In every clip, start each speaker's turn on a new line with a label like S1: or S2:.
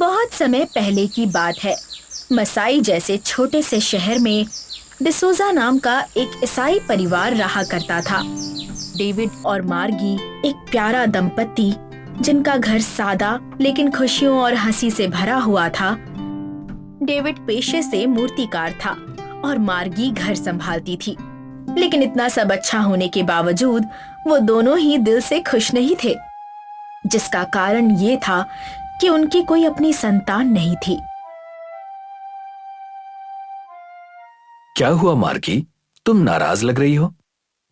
S1: बहुत समय पहले की बात है। मसाई जैसे छोटे से शहर में डिसूजा नाम का एक ईसाई परिवार रहा करता था। डेविड और मार्गी एक प्यारा दंपत्ति, जिनका घर सादा लेकिन खुशियों और हंसी से भरा हुआ था। डेविड पेशे से मूर्तिकार था और मार्गी घर संभालती थी। लेकिन इतना सब अच्छा होने के बावजूद वो दोनों ही दिल से खुश नहीं थे, जिसका कारण ये था कि उनकी कोई अपनी संतान नहीं थी।
S2: क्या हुआ मार्गी, तुम नाराज लग रही हो?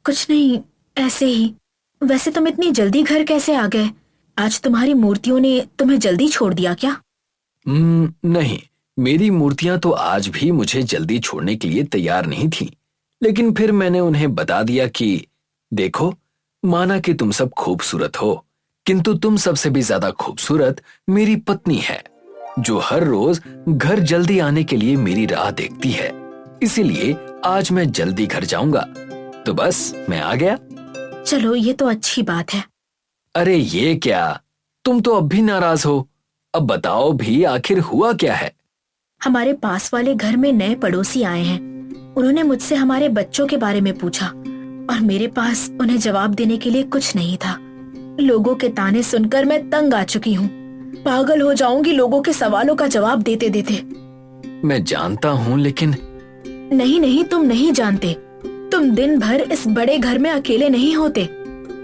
S1: कुछ नहीं, ऐसे ही। वैसे तुम इतनी जल्दी घर कैसे आ गए? आज तुम्हारी मूर्तियों ने तुम्हें जल्दी छोड़ दिया क्या?
S2: नहीं, मेरी मूर्तियां तो आज भी मुझे जल्दी छोड़ने के लिए तैयार नहीं थीं। लेकिन फिर मैंने उन्हें बता दिया कि देखो, माना कि तुम सब खूबसूरत हो, किंतु तुम सबसे भी ज्यादा खूबसूरत मेरी पत्नी है, जो हर रोज घर जल्दी आने के लिए मेरी राह देखती है। इसीलिए आज मैं जल्दी घर जाऊंगा, तो बस मैं आ गया।
S1: चलो, ये तो अच्छी बात है।
S2: अरे ये क्या, तुम तो अब भी नाराज हो। अब बताओ भी, आखिर हुआ क्या है?
S1: हमारे पास वाले घर में नए पड़ोसी आए हैं। उन्होंने मुझसे हमारे बच्चों के बारे में पूछा और मेरे पास उन्हें जवाब देने के लिए कुछ नहीं था। लोगों के ताने सुनकर मैं तंग आ चुकी हूँ। पागल हो जाऊंगी लोगों के सवालों का जवाब देते देते।
S2: मैं जानता हूँ, लेकिन
S1: नहीं, तुम नहीं जानते। तुम दिन भर इस बड़े घर में अकेले नहीं होते।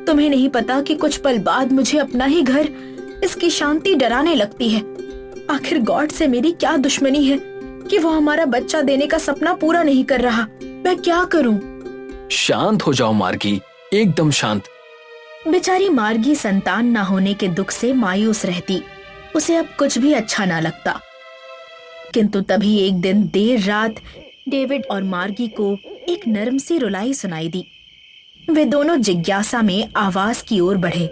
S1: तुम्हें नहीं पता कि कुछ पल बाद मुझे अपना ही घर, इसकी शांति डराने लगती है। आखिर गॉड से मेरी क्या दुश्मनी है कि वो हमारा बच्चा देने का सपना पूरा नहीं कर रहा? मैं क्या करूं?
S2: शांत हो जाओ मार्गी, एकदम शांत।
S1: बेचारी मार्गी संतान न होने के दुख से मायूस रहती। उसे अब कुछ भी अच्छा ना लगता। किंतु तभी एक दिन देर रात डेविड और मार्गी को एक नरम सी रुलाई सुनाई दी। वे दोनों जिज्ञासा में आवाज की ओर बढ़े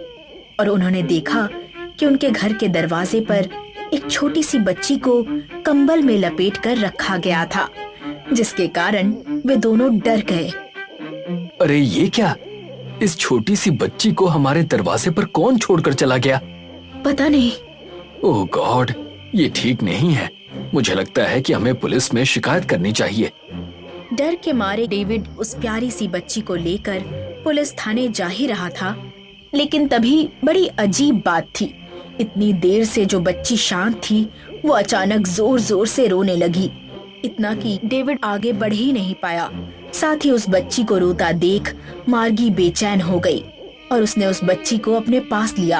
S1: और उन्होंने देखा कि उनके घर के दरवाजे पर एक छोटी सी बच्ची को कंबल में लपेट कर रखा गया था, जिसके कारण वे दोनों डर गए।
S2: अरे ये क्या, इस छोटी सी बच्ची को हमारे दरवाजे पर कौन छोड़कर चला गया?
S1: पता नहीं।
S2: ओह गॉड, ये ठीक नहीं है। मुझे लगता है कि हमें पुलिस में शिकायत करनी चाहिए।
S1: डर के मारे डेविड उस प्यारी सी बच्ची को लेकर पुलिस थाने जा ही रहा था, लेकिन तभी बड़ी अजीब बात थी। इतनी देर से जो बच्ची शांत थी, वो अचानक जोर जोर से रोने लगी। इतना कि डेविड आगे बढ़ ही नहीं पाया। साथ ही उस बच्ची को रोता देख मार्गी बेचैन हो गई और उसने उस बच्ची को अपने पास लिया।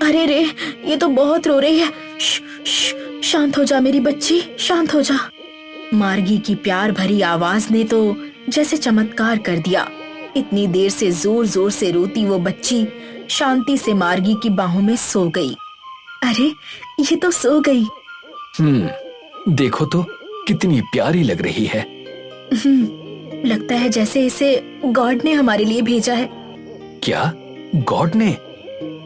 S1: अरे रे, ये तो बहुत रो रही है। शांत हो जा मेरी बच्ची, शांत हो जा। मार्गी की प्यार भरी आवाज ने तो जैसे चमत्कार कर दिया। इतनी देर से जोर जोर से रोती वो बच्ची शांति से मार्गी की बाहों में सो गई। अरे, ये तो सो गई।
S2: देखो तो कितनी प्यारी लग रही है।
S1: लगता है जैसे इसे गॉड ने हमारे लिए भेजा है।
S2: क्या, गॉड ने?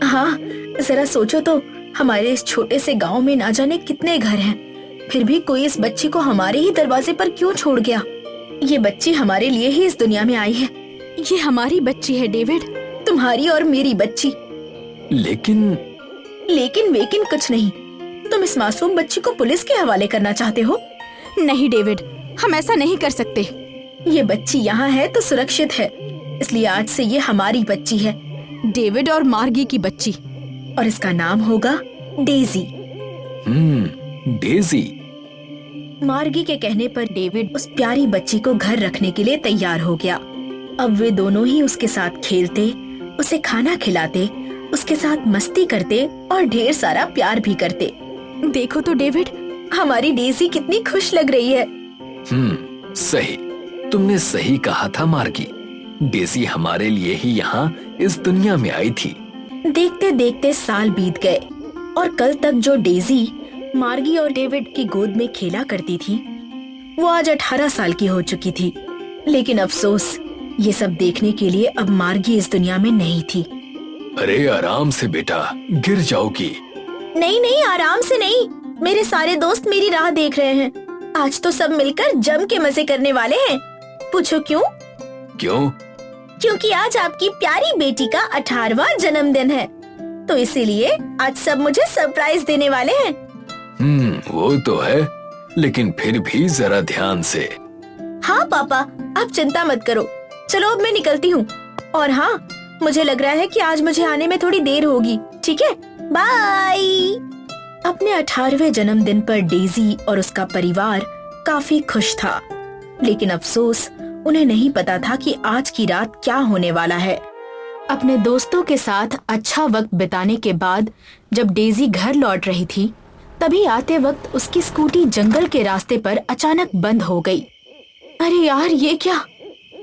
S1: हाँ, जरा सोचो तो, हमारे इस छोटे से गांव में ना जाने कितने घर हैं, फिर भी कोई इस बच्ची को हमारे ही दरवाजे पर क्यों छोड़ गया? ये बच्ची हमारे लिए ही इस दुनिया में आई है। ये हमारी बच्ची है डेविड, तुम्हारी और मेरी बच्ची। लेकिन वेकिन कुछ नहीं। तुम इस मासूम बच्ची को पुलिस के हवाले करना चाहते हो? नहीं डेविड, हम ऐसा नहीं कर सकते। ये बच्ची यहाँ है तो सुरक्षित है, इसलिए आज से ये हमारी बच्ची है, डेविड और मार्गी की बच्ची। और इसका नाम होगा डेजी।
S2: डेजी।
S1: मार्गी के कहने पर डेविड उस प्यारी बच्ची को घर रखने के लिए तैयार हो गया। अब वे दोनों ही उसके साथ खेलते, उसे खाना खिलाते, उसके साथ मस्ती करते और ढेर सारा प्यार भी करते। देखो तो डेविड, हमारी डेजी कितनी खुश लग रही है।
S2: सही, तुमने सही कहा था मार्गी। डेजी हमारे लिए ही यहाँ इस दुनिया में आई थी।
S1: देखते देखते साल बीत गए और कल तक जो डेजी मार्गी और डेविड की गोद में खेला करती थी, वो आज 18 साल की हो चुकी थी। लेकिन अफसोस, ये सब देखने के लिए अब मार्गी इस दुनिया में नहीं थी।
S2: अरे आराम से बेटा, गिर जाओगी।
S1: नहीं, आराम से नहीं। मेरे सारे दोस्त मेरी राह देख रहे हैं। आज तो सब मिलकर जम के मजे करने वाले हैं। पूछो क्यों? क्योंकि आज आपकी प्यारी बेटी का 18वां जन्मदिन है, तो इसीलिए आज सब मुझे सरप्राइज देने वाले हैं।
S2: वो तो है, लेकिन फिर भी जरा ध्यान से।
S1: हाँ पापा, आप चिंता मत करो। चलो अब मैं निकलती हूँ। और हाँ, मुझे लग रहा है कि आज मुझे आने में थोड़ी देर होगी। ठीक है, बाय। अपने 18वें जन्मदिन पर डेजी और उसका परिवार काफी खुश था, लेकिन अफसोस उन्हें नहीं पता था कि आज की रात क्या होने वाला है। अपने दोस्तों के साथ अच्छा वक्त बिताने के बाद जब डेजी घर लौट रही थी, तभी आते वक्त उसकी स्कूटी जंगल के रास्ते पर अचानक बंद हो गई। अरे यार, ये क्या?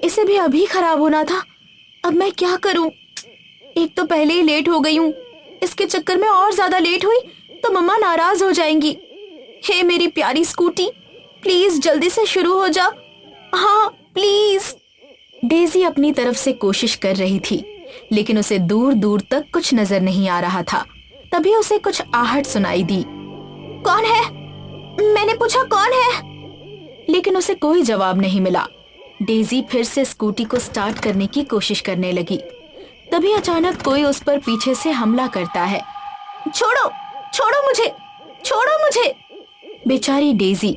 S1: इसे भी अभी खराब होना था। अब मैं क्या करूं? एक तो पहले ही लेट हो गई हूँ, इसके चक्कर में और ज्यादा लेट हुई तो मम्मा नाराज हो जाएंगी। हे मेरी प्यारी स्कूटी, प्लीज जल्दी से शुरू हो जा। हाँ प्लीज। डेजी अपनी तरफ से कोशिश कर रही थी, लेकिन उसे दूर दूर तक कुछ नजर नहीं आ रहा था। तभी उसे कुछ आहट सुनाई दी। कौन है? मैंने पूछा कौन है? लेकिन उसे कोई जवाब नहीं मिला। डेजी फिर से स्कूटी को स्टार्ट करने की कोशिश करने लगी। तभी अचानक कोई उस पर पीछे से हमला करता है। छोड़ो, छोड़ो मुझे, छोड़ो मुझे। बेचारी डेजी,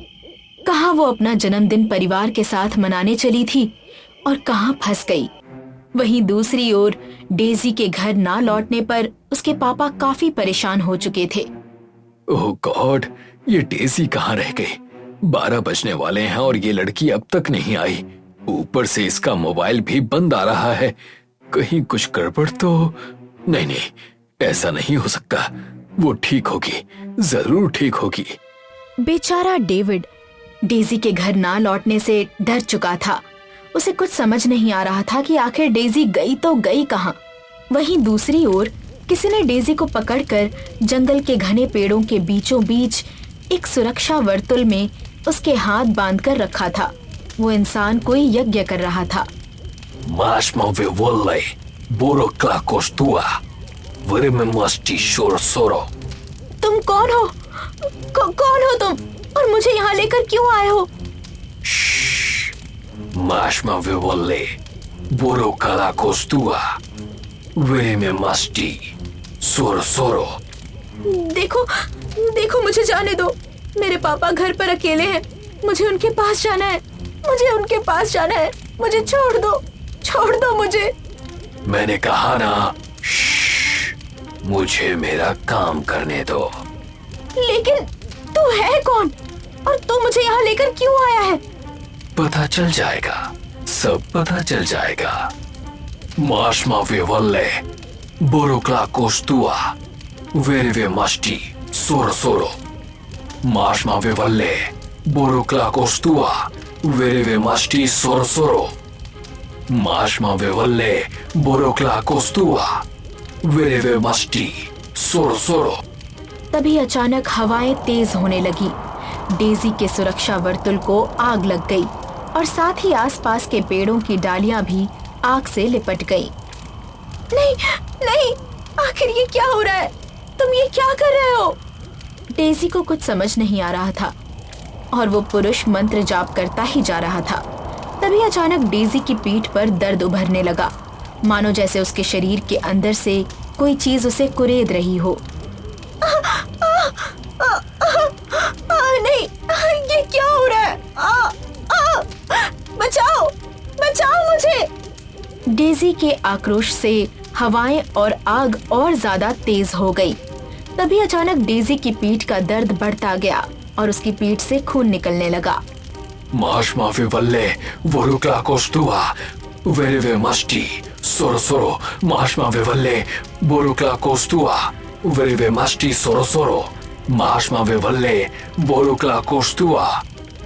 S1: कहाँ वो अपना जन्मदिन परिवार के साथ मनाने चली थी और कहाँ फंस गई। वहीं दूसरी ओर डेजी के घर ना लौटने पर उसके पापा काफी परेशान हो चुके थे।
S2: ओह गॉड, ये डेजी कहाँ रह गई? 12 बजने वाले हैं और ये लड़की अब तक नहीं आई। ऊपर से इसका मोबाइल भी बंद आ रहा है। कहीं कुछ गड़बड़ तो नहीं? नहीं, ऐसा नहीं हो सकता। वो ठीक होगी, जरूर ठीक होगी।
S1: बेचारा डेविड डेजी के घर ना लौटने से डर चुका था। उसे कुछ समझ नहीं आ रहा था कि आखिर डेजी गई तो गई कहाँ। वहीं दूसरी ओर किसी ने डेजी को पकड़कर जंगल के घने पेड़ों के बीचों बीच एक सुरक्षा वर्तुल में उसके हाथ बांधकर रखा था। वो इंसान कोई यज्ञ कर रहा था। तुम कौन हो? कौन हो तुम? और मुझे यहाँ लेकर क्यों आए हो? देखो, देखो, मुझे जाने दो। मेरे पापा घर पर अकेले हैं। मुझे उनके पास जाना है। मुझे उनके पास जाना है। मुझे छोड़ दो, छोड़ दो मुझे।
S2: मैंने कहा ना, मुझे मेरा काम करने दो।
S1: लेकिन तू है कौन? और तू मुझे यहाँ लेकर क्यों आया है?
S2: पता चल जाएगा, सब पता चल जाएगा। माशमा वेवल्ले बोरोक्ला कोस्टुआ वेरेवे मस्टी सोरो सोरो। माशमा वेवल्ले बोरोक्ला कोस्टुआ वेरेवे मस्टी सोरो सोरो। माशमा वेवल्ले बोरोक्ला कोस्टुआ वेरेवे मस्टी सोरो सोरो।
S1: तभी अचानक हवाएं तेज होने लगी। डेजी के सुरक्षा वर्तुल को आग लग गई और साथ ही आसपास के पेड़ों की डालियां भी आग से लिपट गईं। नहीं, नहीं, आखिर ये क्या हो रहा है? तुम ये क्या कर रहे हो? डेजी को कुछ समझ नहीं आ रहा था और वो पुरुष मंत्र जाप करता ही जा रहा था। तभी अचानक डेजी की पीठ पर दर्द उभरने लगा, मानो जैसे उसके शरीर के अंदर से कोई चीज उसे कुरेद रही हो। नहीं, ये क्या हो रहा है? बचाओ, बचाओ मुझे। डेजी के आक्रोश से हवाएं और आग और ज्यादा तेज हो गई। तभी अचानक डेजी की पीठ का दर्द बढ़ता गया और उसकी पीठ से खून निकलने लगा।
S2: माशमा वेवल्ले बोरोक्ला कोस्टुआ वेरेवे मस्टी सोरो सोरो। माशमा वेवल्ले बोरोक्ला कोस्टुआ वेरेवे मस्टी सोरो सोरो। माशमा वेवल्ले बोरोक्ला कोस्टुआ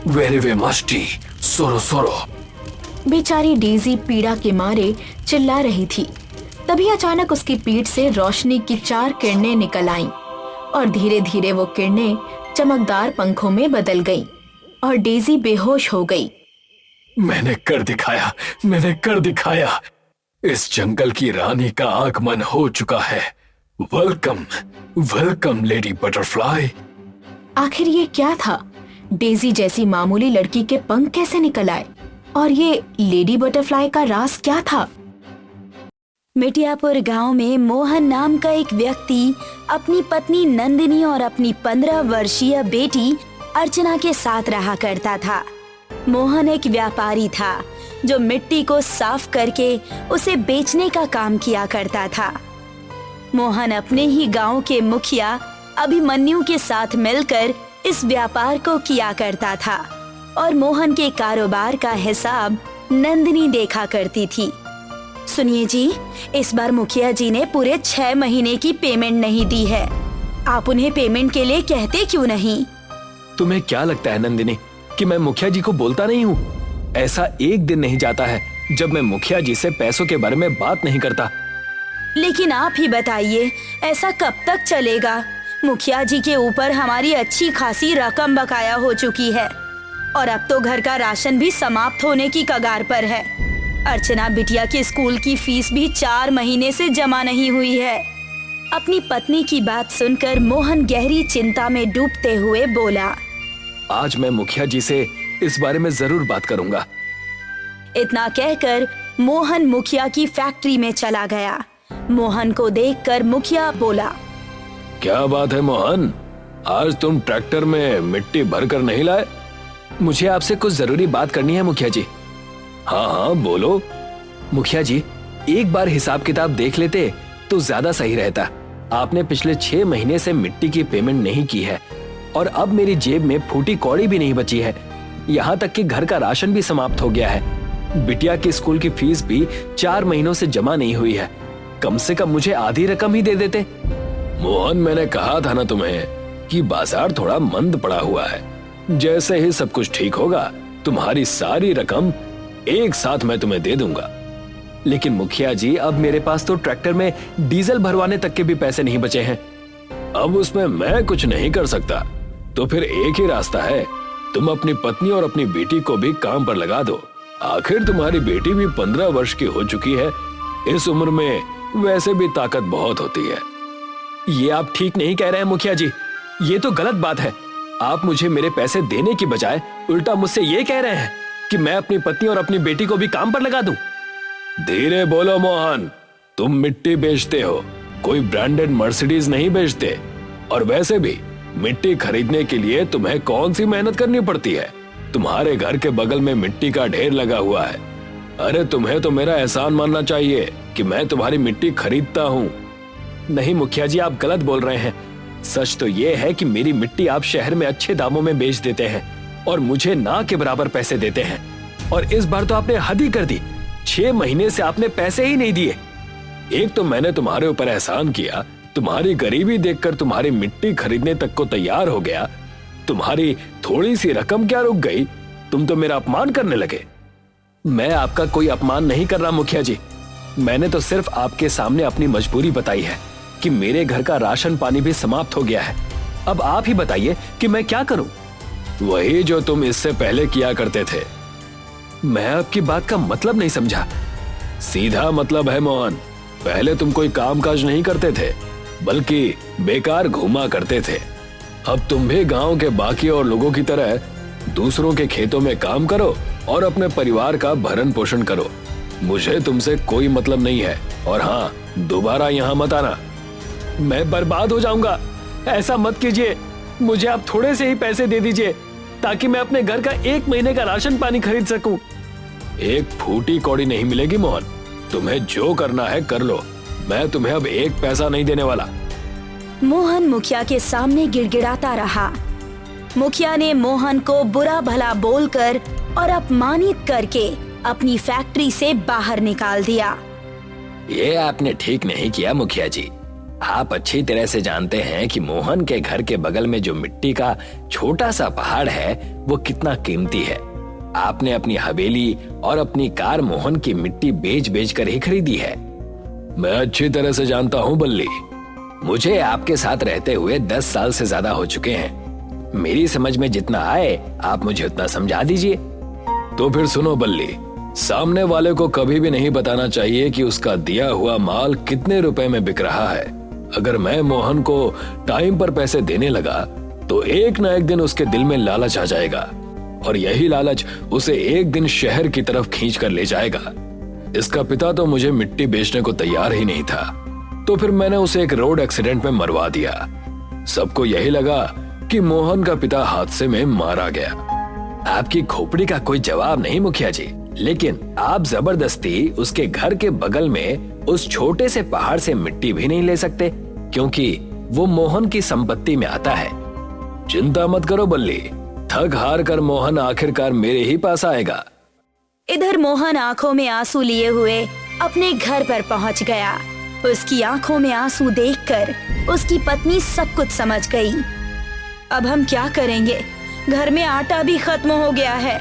S2: वेरेवे मस्टी सोरो सोरो।
S1: बेचारी डेजी पीड़ा के मारे चिल्ला रही थी। तभी अचानक उसकी पीठ से रोशनी की 4 किरणें निकल आईं और धीरे धीरे वो किरणें चमकदार पंखों में बदल गईं और डेजी बेहोश हो गई।
S2: मैंने कर दिखाया, मैंने कर दिखाया। इस जंगल की रानी का आगमन हो चुका है। Welcome, welcome lady butterfly.
S1: आखिर ये क्या था? डेजी जैसी मामूली लड़की के पंख कैसे निकल आए? और ये लेडी बटरफ्लाई का राज क्या था?
S3: मिटियापुर गांव में मोहन नाम का एक व्यक्ति अपनी पत्नी नंदिनी और अपनी 15 वर्षीय बेटी अर्चना के साथ रहा करता था। मोहन एक व्यापारी था जो मिट्टी को साफ करके उसे बेचने का काम किया करता था। मोहन अपने ही गांव के मुखिया अभिमन्यु के साथ मिलकर इस व्यापार को किया करता था और मोहन के कारोबार का हिसाब नंदिनी देखा करती थी। सुनिए जी, इस बार मुखिया जी ने पूरे 6 महीने की पेमेंट नहीं दी है। आप उन्हें पेमेंट के लिए कहते क्यों नहीं?
S2: तुम्हें क्या लगता है नंदिनी कि मैं मुखिया जी को बोलता नहीं हूँ? ऐसा एक दिन नहीं जाता है जब मैं मुखिया जी से पैसों के बारे में बात नहीं करता।
S3: लेकिन आप ही बताइए, ऐसा कब तक चलेगा? मुखिया जी के ऊपर हमारी अच्छी खासी रकम बकाया हो चुकी है और अब तो घर का राशन भी समाप्त होने की कगार पर है। अर्चना बिटिया के स्कूल की फीस भी 4 महीने से जमा नहीं हुई है। अपनी पत्नी की बात सुनकर मोहन गहरी चिंता में डूबते हुए बोला,
S2: आज मैं मुखिया जी से इस बारे में जरूर बात करूंगा।
S3: इतना कहकर मोहन मुखिया की फैक्ट्री में चला गया। मोहन को देखकर मुखिया बोला,
S2: क्या बात है मोहन, आज तुम ट्रैक्टर में मिट्टी भर कर नहीं लाए? मुझे आपसे कुछ जरूरी बात करनी है मुखिया जी। हाँ हाँ बोलो। मुखिया जी, एक बार हिसाब किताब देख लेते तो ज्यादा सही रहता। आपने पिछले 6 महीने से मिट्टी की पेमेंट नहीं की है और अब मेरी जेब में फूटी कौड़ी भी नहीं बची है। यहाँ तक कि घर का राशन भी समाप्त हो गया है। बिटिया की स्कूल की फीस भी 4 महीनों से जमा नहीं हुई है। कम से कम मुझे आधी रकम ही दे देते। मोहन, मैंने कहा था ना तुम्हें कि बाजार थोड़ा मंद पड़ा हुआ है। जैसे ही सब कुछ ठीक होगा तुम्हारी सारी रकम एक साथ मैं तुम्हें दे दूंगा। लेकिन मुखिया जी, अब मेरे पास तो ट्रैक्टर में डीजल भरवाने तक के भी पैसे नहीं बचे हैं। अब उसमें मैं कुछ नहीं कर सकता। तो फिर एक ही रास्ता है, तुम अपनी पत्नी और अपनी बेटी को भी काम पर लगा दो। आखिर तुम्हारी बेटी भी 15 वर्ष की हो चुकी है। इस उम्र में वैसे भी ताकत बहुत होती है। ये आप ठीक नहीं कह रहे हैं मुखिया जी, ये तो गलत बात है। आप मुझे मेरे पैसे देने की बजाय उल्टा मुझसे ये कह रहे हैं कि मैं अपनी पत्नी और अपनी बेटी को भी काम पर लगा दूं। धीरे बोलो मोहन, तुम मिट्टी बेचते हो, कोई ब्रांडेड मर्सिडीज नहीं बेचते। और वैसे भी मिट्टी खरीदने के लिए तुम्हें कौन सी मेहनत करनी पड़ती है? तुम्हारे घर के बगल में मिट्टी का ढेर लगा हुआ है। अरे तुम्हें तो मेरा एहसान मानना चाहिए कि मैं तुम्हारी मिट्टी खरीदता हूँ। नहीं मुखिया जी, आप गलत बोल रहे हैं। सच तो ये है कि मेरी मिट्टी आप शहर में अच्छे दामों में बेच देते हैं और मुझे ना के बराबर पैसे देते हैं। और इस बार तो आपने हद ही कर दी। 6 महीने से आपने पैसे ही नहीं दिए। एक तो मैंने तुम्हारे ऊपर एहसान किया, तुम्हारी गरीबी देखकर तुम्हारी मिट्टी खरीदने तक को तैयार हो गया। तुम्हारी थोड़ी सी रकम क्या रुक गई, तुम तो मेरा अपमान करने लगे। मैं आपका कोई अपमान नहीं कर रहा मुखिया जी। मैंने तो सिर्फ आपके सामने अपनी मजबूरी बताई है कि मेरे घर का राशन पानी भी समाप्त हो गया है। अब आप ही बताइए कि मैं क्या करूं? वही जो तुम इससे पहले किया करते थे। मैं आपकी बात का मतलब नहीं समझा। सीधा मतलब है मोहन, पहले तुम कोई कामकाज नहीं करते थे बल्कि बेकार घूमा करते थे। अब तुम भी गांव के बाकी और लोगों की तरह दूसरों के खेतों में काम करो और अपने परिवार का भरण पोषण करो। मुझे तुमसे कोई मतलब नहीं है। और हाँ, दोबारा यहाँ मत आना। मैं बर्बाद हो जाऊंगा। ऐसा मत कीजिए। मुझे आप थोड़े से ही पैसे दे दीजिए ताकि मैं अपने घर का 1 महीने का राशन पानी खरीद सकूं। एक फूटी कौड़ी नहीं मिलेगी मोहन। तुम्हें जो करना है कर लो। मैं तुम्हें अब 1 पैसा नहीं देने वाला।
S3: मोहन मुखिया के सामने गिड़गिड़ाता रहा। मुखिया ने मोहन को बुरा भला बोलकर और अपमानित करके अपनी फैक्ट्री से बाहर निकाल दिया।
S2: ये आपने ठीक नहीं किया मुखिया जी। आप अच्छी तरह से जानते हैं कि मोहन के घर के बगल में जो मिट्टी का छोटा सा पहाड़ है वो कितना कीमती है। आपने अपनी हवेली और अपनी कार मोहन की मिट्टी बेच बेच कर ही खरीदी है। मैं अच्छी तरह से जानता हूँ बल्ली। मुझे आपके साथ रहते हुए 10 साल से ज्यादा हो चुके हैं। मेरी समझ में जितना आए आप मुझे उतना समझा दीजिए। तो फिर सुनो बल्ली, सामने वाले को कभी भी नहीं बताना चाहिए कि उसका दिया हुआ माल कितने रुपए में बिक रहा है। अगर मैं मोहन को टाइम पर पैसे देने लगा तो एक ना एक दिन उसके दिल में लालच आ जाएगा और यही लालच उसे एक दिन शहर की तरफ खींच कर ले जाएगा। इसका पिता तो मुझे मिट्टी बेचने को तैयार ही नहीं था, तो फिर मैंने उसे एक रोड एक्सीडेंट में मरवा दिया। सबको यही लगा कि मोहन का पिता हादसे में मारा गया। आपकी खोपड़ी का कोई जवाब नहीं मुखिया जी, लेकिन आप जबरदस्ती उसके घर के बगल में उस छोटे से पहाड़ से मिट्टी भी नहीं ले सकते, क्योंकि वो मोहन की संपत्ति में आता है। चिंता मत करो बल्ली, थक हार कर मोहन आखिरकार मेरे ही पास आएगा।
S3: इधर मोहन आंखों में आंसू लिए हुए अपने घर पर पहुंच गया। उसकी आंखों में आंसू देखकर उसकी पत्नी सब कुछ समझ गई। अब हम क्या करेंगे? घर में आटा भी खत्म हो गया है।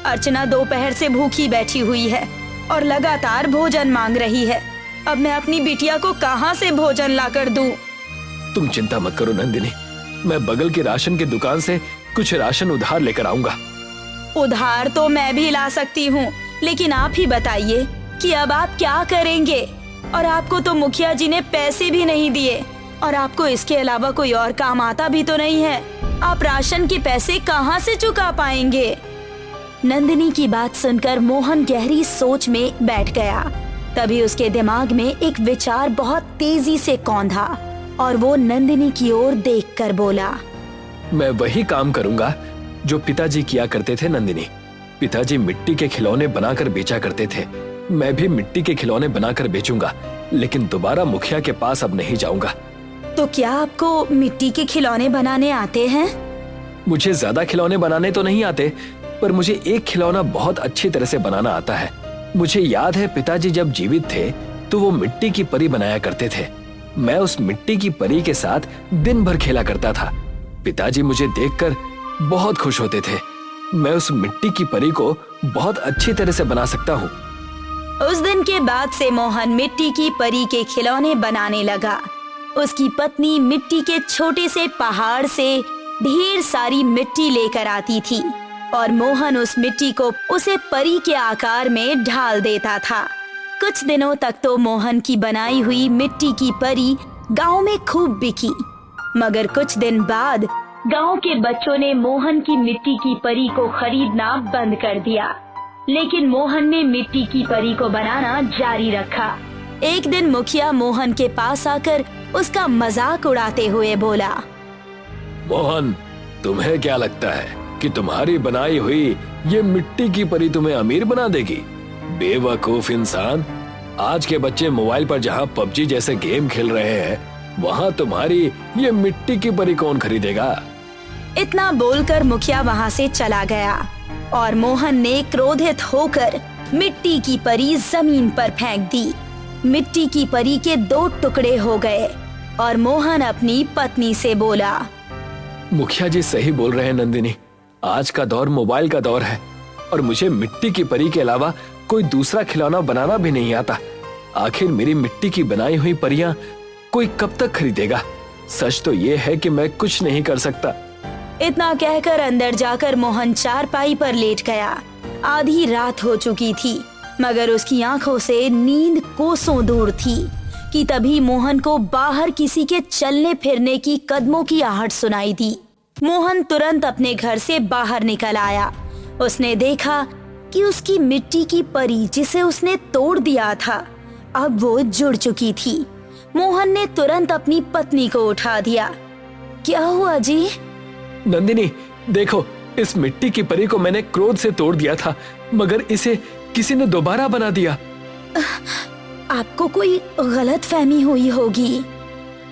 S3: अर्चना दोपहर से भूखी बैठी हुई है और लगातार भोजन मांग रही है। अब मैं अपनी बिटिया को कहां से भोजन लाकर दूं?
S2: तुम चिंता मत करो नंदिनी, मैं बगल की राशन की दुकान से कुछ राशन उधार लेकर आऊंगा।
S3: उधार तो मैं भी ला सकती हूँ, लेकिन आप ही बताइए कि अब आप क्या करेंगे? और आपको तो मुखिया जी ने पैसे भी नहीं दिए, और आपको इसके अलावा कोई और काम आता भी तो नहीं है। आप राशन के पैसे कहाँ से चुका पाएंगे? नंदिनी की बात सुनकर मोहन गहरी सोच में बैठ गया। तभी उसके दिमाग में एक विचार बहुत तेजी से कौंधा और वो नंदिनी की ओर देखकर बोला,
S2: मैं वही काम करूंगा जो पिताजी किया करते थे नंदिनी। पिताजी मिट्टी के खिलौने बनाकर बेचा करते थे, मैं भी मिट्टी के खिलौने बनाकर बेचूंगा, लेकिन दोबारा मुखिया के पास अब नहीं जाऊंगा।
S3: तो क्या आपको मिट्टी के खिलौने बनाने आते हैं?
S2: मुझे ज्यादा खिलौने बनाने तो नहीं आते, पर मुझे एक खिलौना बहुत अच्छी तरह से बनाना आता है। मुझे याद है पिताजी जब जीवित थे तो वो मिट्टी की परी बनाया करते थे। मैं उस मिट्टी की परी के साथ दिन भर खेला करता था। पिताजी मुझे देखकर बहुत खुश होते थे। मैं उस मिट्टी की परी को बहुत अच्छी तरह से बना सकता हूँ।
S3: उस दिन के बाद से मोहन मिट्टी की परी के खिलौने बनाने लगा। उसकी पत्नी मिट्टी के छोटे से पहाड़ से ढेर सारी मिट्टी लेकर आती थी और मोहन उस मिट्टी को उसे परी के आकार में ढाल देता था। कुछ दिनों तक तो मोहन की बनाई हुई मिट्टी की परी गांव में खूब बिकी, मगर कुछ दिन बाद गांव के बच्चों ने मोहन की मिट्टी की परी को खरीदना बंद कर दिया। लेकिन मोहन ने मिट्टी की परी को बनाना जारी रखा। एक दिन मुखिया मोहन के पास आकर उसका मजाक उड़ाते हुए बोला,
S2: मोहन, तुम्हें क्या लगता है कि तुम्हारी बनाई हुई ये मिट्टी की परी तुम्हें अमीर बना देगी? बेवकूफ इंसान, आज के बच्चे मोबाइल पर जहाँ पबजी जैसे गेम खेल रहे हैं, वहाँ तुम्हारी ये मिट्टी की परी कौन खरीदेगा?
S3: इतना बोलकर मुखिया वहाँ से चला गया और मोहन ने क्रोधित होकर मिट्टी की परी जमीन पर फेंक दी। मिट्टी की परी के 2 टुकड़े हो गए और मोहन अपनी पत्नी से बोला,
S2: मुखिया जी सही बोल रहे हैं नंदिनी, आज का दौर मोबाइल का दौर है और मुझे मिट्टी की परी के अलावा कोई दूसरा खिलौना बनाना भी नहीं आता। आखिर मेरी मिट्टी की बनाई हुई परियां कोई कब तक खरीदेगा? सच तो ये है कि मैं कुछ नहीं कर सकता।
S3: इतना कहकर अंदर जाकर मोहन चारपाई पर लेट गया। आधी रात हो चुकी थी, मगर उसकी आंखों से नींद कोसों दूर थी कि तभी मोहन को बाहर किसी के चलने फिरने की कदमों की आहट सुनाई दी। मोहन तुरंत अपने घर से बाहर निकल आया। उसने देखा कि उसकी मिट्टी की परी जिसे उसने तोड़ दिया था, अब वो जुड़ चुकी थी। मोहन ने तुरंत अपनी पत्नी को उठा दिया। क्या हुआ जी?
S2: नंदिनी, देखो, इस मिट्टी की परी को मैंने क्रोध से तोड़ दिया था, मगर इसे किसी ने दोबारा बना दिया।
S3: आपको कोई गलतफहमी हुई होगी।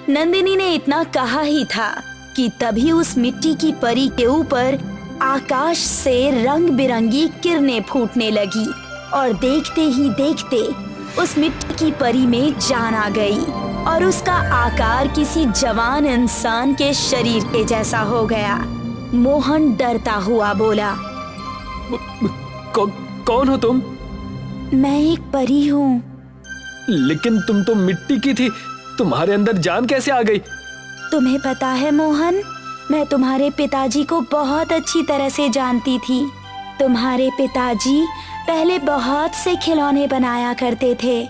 S3: नंदिनी ने इतना कहा ही था कि तभी उस मिट्टी की परी के ऊपर आकाश से रंग बिरंगी किरणें फूटने लगी और देखते ही देखते उस मिट्टी की परी में जान आ गई और उसका आकार किसी जवान इंसान के शरीर के जैसा हो गया। मोहन डरता हुआ बोला,
S2: कौन हो तुम?
S3: मैं एक परी हूँ।
S2: लेकिन तुम तो मिट्टी की थी, तुम्हारे अंदर जान कैसे आ गई?
S3: तुम्हें पता है मोहन, मैं तुम्हारे पिताजी को बहुत अच्छी तरह से जानती थी। तुम्हारे पिताजी पहले बहुत से खिलौने बनाया करते थे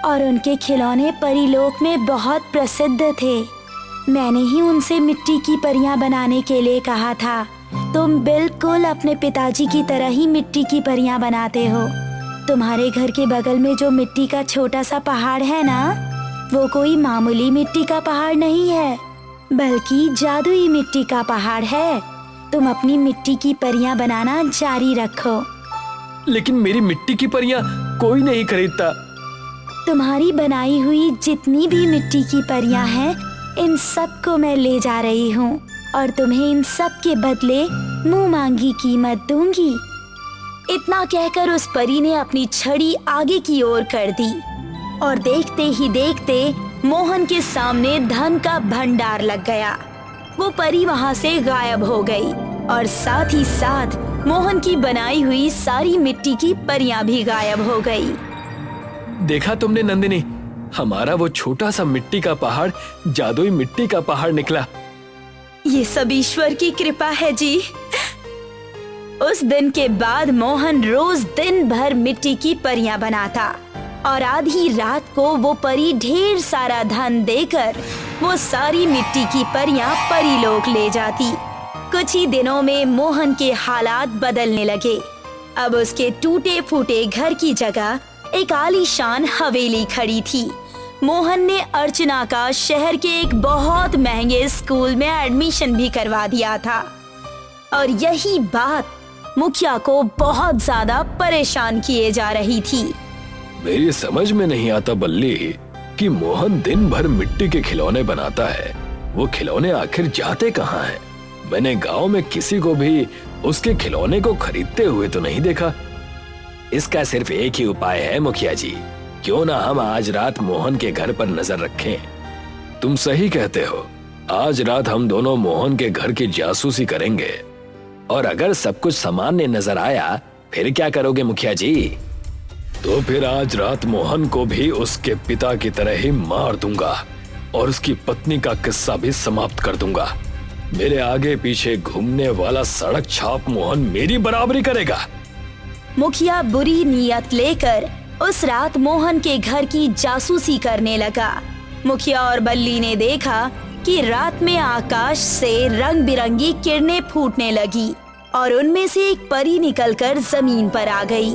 S3: और उनके खिलौने परीलोक में बहुत प्रसिद्ध थे। मैंने ही उनसे मिट्टी की परियां बनाने के लिए कहा था। तुम बिल्कुल अपने पिताजी की तरह ही मिट्टी की परियां बनाते हो। तुम्हारे घर के बगल में जो मिट्टी का छोटा सा पहाड़ है ना, वो कोई मामूली मिट्टी का पहाड़ नहीं है, बल्कि जादुई मिट्टी का पहाड़ है। तुम अपनी मिट्टी की परियां बनाना जारी रखो।
S2: लेकिन मेरी मिट्टी की परियां कोई नहीं खरीदता।
S3: तुम्हारी बनाई हुई जितनी भी मिट्टी की परियां हैं, इन सब को मैं ले जा रही हूँ और तुम्हें इन सब के बदले मुंह मांगी कीमत दूंगी। इतना कहकर उस परी ने अपनी छड़ी आगे की ओर कर दी और देखते ही देखते मोहन के सामने धन का भंडार लग गया। वो परी वहाँ से गायब हो गई और साथ ही साथ मोहन की बनाई हुई सारी मिट्टी की परियां भी गायब हो गई।
S2: देखा तुमने नंदिनी, हमारा वो छोटा सा मिट्टी का पहाड़ जादुई मिट्टी का पहाड़ निकला।
S3: ये सब ईश्वर की कृपा है जी। उस दिन के बाद मोहन रोज दिन भर मिट्टी की परियां बनाता और आधी रात को वो परी ढेर सारा धन देकर वो सारी मिट्टी की परियां परीलोक ले जाती। कुछ ही दिनों में मोहन के हालात बदलने लगे। अब उसके टूटे फूटे घर की जगह एक आलीशान हवेली खड़ी थी। मोहन ने अर्चना का शहर के एक बहुत महंगे स्कूल में एडमिशन भी करवा दिया था और यही बात मुखिया को बहुत ज्यादा परेशान किए जा रही थी।
S2: मेरी समझ में नहीं आता बल्ली कि मोहन दिन भर मिट्टी के खिलौने बनाता है, वो खिलौने आखिर जाते कहाँ हैं? मैंने गांव में किसी को भी उसके खिलौने को खरीदते हुए तो नहीं देखा। इसका सिर्फ एक ही उपाय है मुखिया जी, क्यों ना हम आज रात मोहन के घर पर नजर रखें। तुम सही कहते हो, आज रात हम दोनों मोहन के घर की जासूसी करेंगे और अगर सब कुछ सामान्य नजर आया फिर क्या करोगे मुखिया जी? तो फिर आज रात मोहन को भी उसके पिता की तरह ही मार दूंगा और उसकी पत्नी का किस्सा भी समाप्त कर दूंगा। मेरे आगे पीछे घूमने वाला सड़क छाप मोहन मेरी बराबरी करेगा।
S3: मुखिया बुरी नीयत लेकर उस रात मोहन के घर की जासूसी करने लगा। मुखिया और बल्ली ने देखा कि रात में आकाश से रंग बिरंगी किरणें फूटने लगी और उनमें से एक परी निकलकर जमीन पर आ गई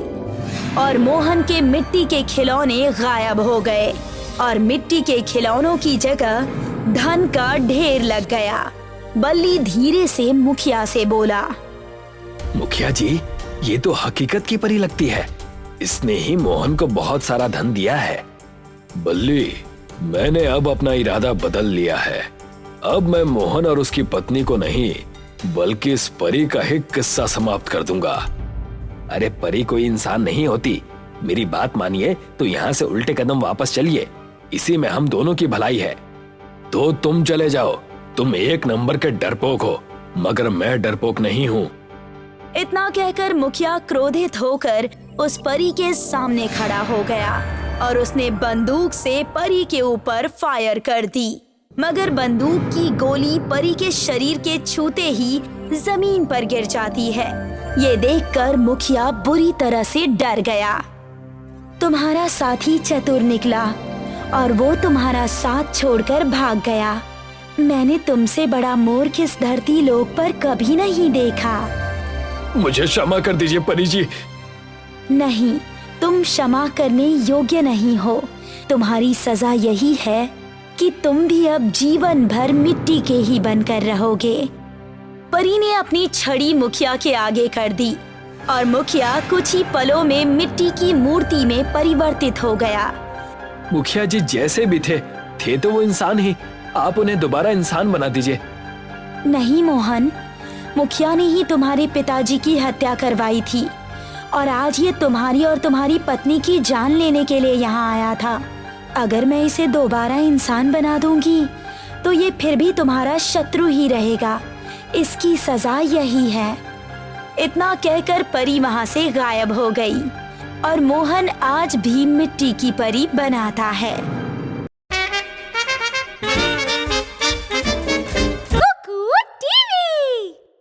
S3: और मोहन के मिट्टी के खिलौने गायब हो गए और मिट्टी के खिलौनों की जगह धन का ढेर लग गया। बल्ली धीरे से मुखिया से बोला,
S2: मुखिया जी, ये तो हकीकत की परी लगती है, इसने ही मोहन को बहुत सारा धन दिया है। बल्ली, मैंने अब अपना इरादा बदल लिया है। अब मैं मोहन और उसकी पत्नी को नहीं बल्कि इस परी का ही किस्सा समाप्त कर दूंगा। अरे परी कोई इंसान नहीं होती, मेरी बात मानिए तो यहाँ से उल्टे कदम वापस चलिए, इसी में हम दोनों की भलाई है। तो तुम चले जाओ, तुम एक नंबर के डरपोक हो, मगर मैं डरपोक नहीं हूँ।
S3: इतना कहकर मुखिया क्रोधित होकर उस परी के सामने खड़ा हो गया और उसने बंदूक से परी के ऊपर फायर कर दी, मगर बंदूक की गोली परी के शरीर के छूते ही जमीन पर गिर जाती है। ये देखकर मुखिया बुरी तरह से डर गया। तुम्हारा साथी चतुर निकला और वो तुम्हारा साथ छोड़कर भाग गया। मैंने तुमसे बड़ा मूर्ख इस धरती लोक पर कभी नहीं देखा।
S2: मुझे क्षमा कर दीजिए परी जी।
S3: नहीं, तुम क्षमा करने योग्य नहीं हो। तुम्हारी सजा यही है कि तुम भी अब जीवन भर मिट्टी के ही बनकर रहोगे। परी ने अपनी छड़ी मुखिया के आगे कर दी और मुखिया कुछ ही पलों में मिट्टी की मूर्ति में परिवर्तित हो गया।
S2: मुखिया जी जैसे भी थे तो वो इंसान ही, आप उन्हें दोबारा इंसान बना दीजिए।
S3: नहीं मोहन, मुखिया ने ही तुम्हारे पिताजी की हत्या करवाई थी और आज ये तुम्हारी और तुम्हारी पत्नी की जान लेने के लिए यहाँ आया था। अगर मैं इसे दोबारा इंसान बना दूंगी तो ये फिर भी तुम्हारा शत्रु ही रहेगा। इसकी सजा यही है। इतना कहकर परी वहाँ से गायब हो गई और मोहन आज भी मिट्टी की परी बनाता है।